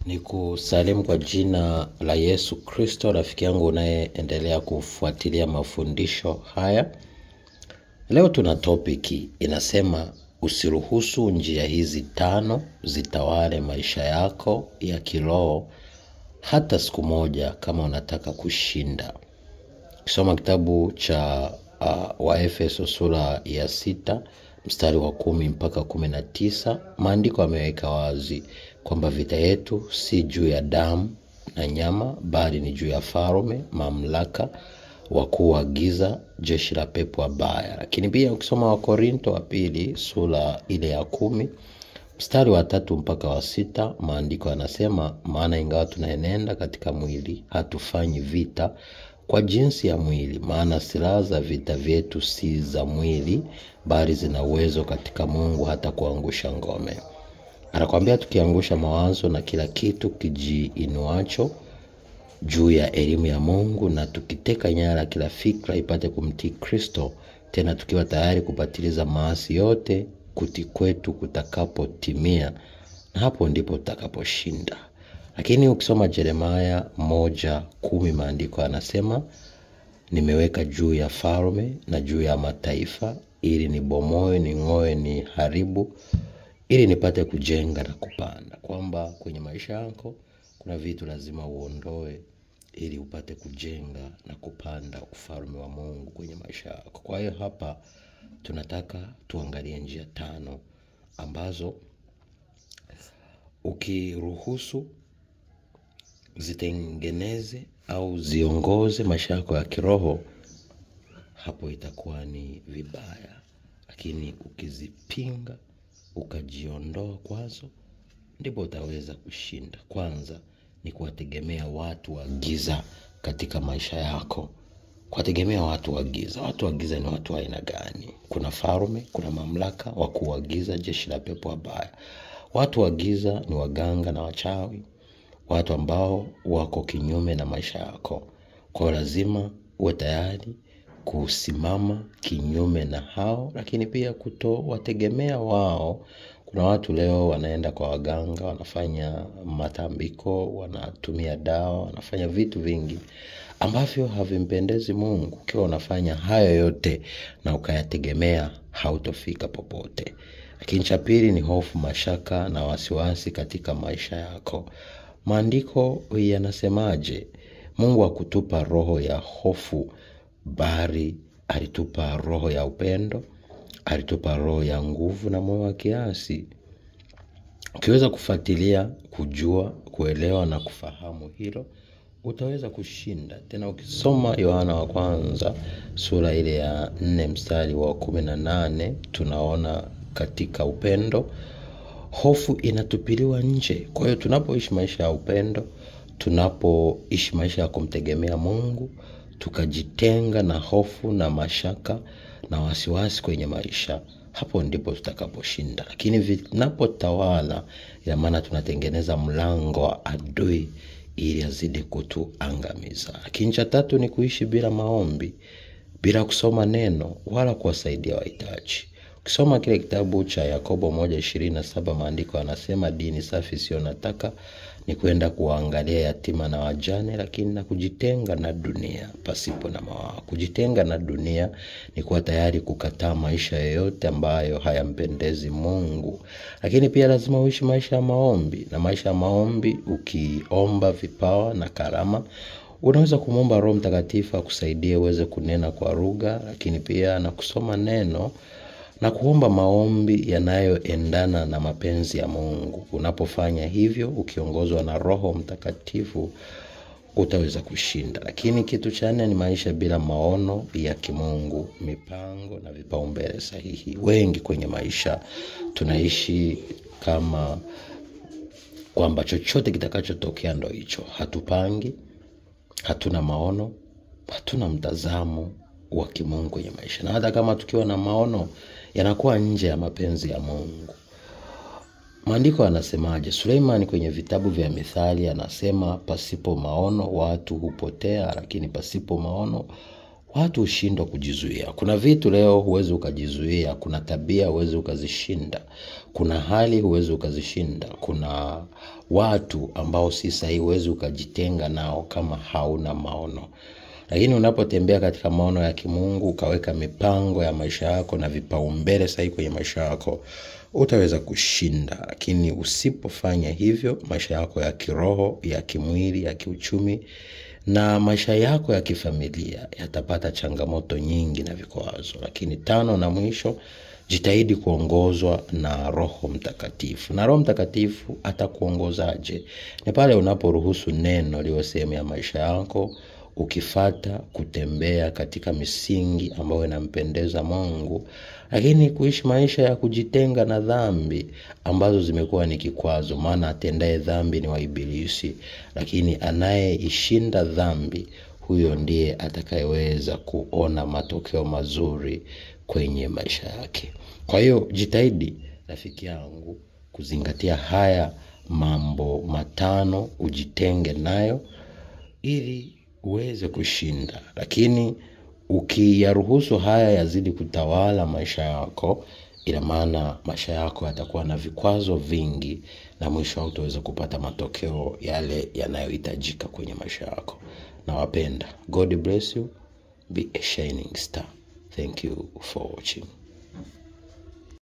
Ni kusalimu kwa jina la Yesu Kristo, rafiki yangu unayeendelea kufuatilia mafundisho haya. Leo tuna topiki inasema usiruhusu njia hizi 5 zitawale maisha yako ya kiroho hata siku moja kama unataka kushinda. Kisoma kitabu cha Waefeso sura ya 6 mstari wa 10 mpaka 19, maandiko yameweka wazi kwamba vita yetu si juu ya damu na nyama, bali ni juu ya falme, mamlaka, wakuu wa giza, jeshi la pepo wabaya. Lakini pia ukisoma Wakorintho wa pili sura ile ya 10 mstari wa 3 mpaka wa 6, maandiko yanasema, maana ingawa tunaenenda katika mwili, hatufanyi vita kwa jinsi ya mwili, maana silaha za vita vyetu si za mwili, bali zina uwezo katika Mungu hata kuangusha ngome. Anakuambia tukiangusha mawazo na kila kitu kijiinuacho juu ya elimu ya Mungu, na tukiteka nyara kila fikra ipate kumtii Kristo, tena tukiwa tayari kupatiliza maasi yote kuti kwetu kutakapotimia, na hapo ndipo tutakaposhinda. Lakini ukisoma Yeremia 1:10, maandiko yanasema, nimeweka juu ya falme na juu ya mataifa, ili nibomoe, ning'oe, ni haribu, ili nipate kujenga na kupanda. Kwamba kwenye maisha yako kuna vitu lazima uondoe ili upate kujenga na kupanda ufalme wa Mungu kwenye maisha yako. Kwa hiyo hapa tunataka tuangalie njia 5 ambazo ukiruhusu zitengeneze au ziongoze maisha yako ya kiroho, hapo itakuwa ni vibaya. Lakini ukizipinga, ukajiondoa kwazo, ndipo utaweza kushinda. Kwanza ni kuwategemea watu wa giza katika maisha yako. Kuwategemea watu wa giza. Watu wa giza ni watu wa aina gani? Kuna falme, kuna mamlaka, wakuu wa giza, jeshi la pepo wabaya. Watu wa giza ni waganga na wachawi, watu ambao wako kinyume na maisha yako. Kwa lazima uwe tayari kusimama kinyume na hao, lakini pia kutowategemea wao. Kuna watu leo wanaenda kwa waganga, wanafanya matambiko, wanatumia dawa, wanafanya vitu vingi ambavyo havimpendezi Mungu. Ukiwa unafanya hayo yote na ukayategemea, hautofika popote. Lakini cha pili ni hofu, mashaka na wasiwasi katika maisha yako. Maandiko yanasemaje? Mungu hakutupa roho ya hofu, bali alitupa roho ya upendo, alitupa roho ya nguvu na moyo wa kiasi. Ukiweza kufuatilia, kujua, kuelewa na kufahamu hilo, utaweza kushinda. Tena ukisoma Yohana wa kwanza sura ile ya 4 mstari wa 18, tunaona katika upendo hofu inatupiliwa nje. Kwa hiyo tunapoishi maisha ya upendo, tunapoishi maisha ya kumtegemea Mungu, tukajitenga na hofu na mashaka na wasiwasi kwenye maisha, hapo ndipo tutakaposhinda. Lakini vinapotawala, ina maana tunatengeneza mlango wa adui ili azidi kutuangamiza. Lakini cha 3 ni kuishi bila maombi, bila kusoma neno wala kuwasaidia wahitaji. Ukisoma kile kitabu cha Yakobo 1:27, maandiko yanasema, dini safi sio nataka ni kwenda kuangalia yatima na wajane, lakini na kujitenga na dunia pasipo na mawaa. Kujitenga na dunia ni kuwa tayari kukataa maisha yoyote ambayo hayampendezi Mungu. Lakini pia lazima uishi maisha ya maombi. Na maisha ya maombi, ukiomba vipawa na karama, unaweza kumwomba Roho Mtakatifu akusaidie uweze kunena kwa lugha, lakini pia na kusoma neno na kuomba maombi yanayoendana na mapenzi ya Mungu. Unapofanya hivyo ukiongozwa na Roho Mtakatifu, utaweza kushinda. Lakini kitu cha 4 ni maisha bila maono ya kimungu, mipango na vipaumbele sahihi. Wengi kwenye maisha tunaishi kama kwamba chochote kitakachotokea ndio hicho. Hatupangi, hatuna maono, hatuna mtazamo wa kimungu kwenye maisha. Na hata kama tukiwa na maono, yanakuwa nje ya mapenzi ya Mungu. Maandiko yanasemaje? Suleiman kwenye vitabu vya Mithali anasema, pasipo maono watu hupotea, lakini pasipo maono watu hushindwa kujizuia. Kuna vitu leo huwezi ukajizuia, kuna tabia huwezi ukazishinda, kuna hali huwezi ukazishinda, kuna watu ambao si sahihi huwezi ukajitenga nao kama hauna maono. Lakini unapotembea katika maono ya kimungu, ukaweka mipango ya maisha yako na vipaumbele sahihi kwenye maisha yako, utaweza kushinda. Lakini usipofanya hivyo, maisha yako ya kiroho, ya kimwili, ya kiuchumi na maisha yako ya kifamilia yatapata changamoto nyingi na vikwazo. Lakini tano na mwisho, jitahidi kuongozwa na Roho Mtakatifu. Na Roho Mtakatifu atakuongozaje? Ni pale unaporuhusu neno liwe sehemu ya maisha yako, ukifuata kutembea katika misingi ambayo inampendeza Mungu, lakini kuishi maisha ya kujitenga na dhambi ambazo zimekuwa ni kikwazo. Maana atendaye dhambi ni wa Ibilisi, lakini anayeishinda dhambi, huyo ndiye atakayeweza kuona matokeo mazuri kwenye maisha yake. Kwa hiyo jitahidi rafiki yangu kuzingatia haya mambo matano, ujitenge nayo ili uweze kushinda. Lakini ukiyaruhusu haya yazidi kutawala maisha yako, ina maana maisha yako yatakuwa na vikwazo vingi na mwisho hutaweza kupata matokeo yale yanayohitajika kwenye maisha yako. Nawapenda. God bless you. Be a shining star. Thank you for watching.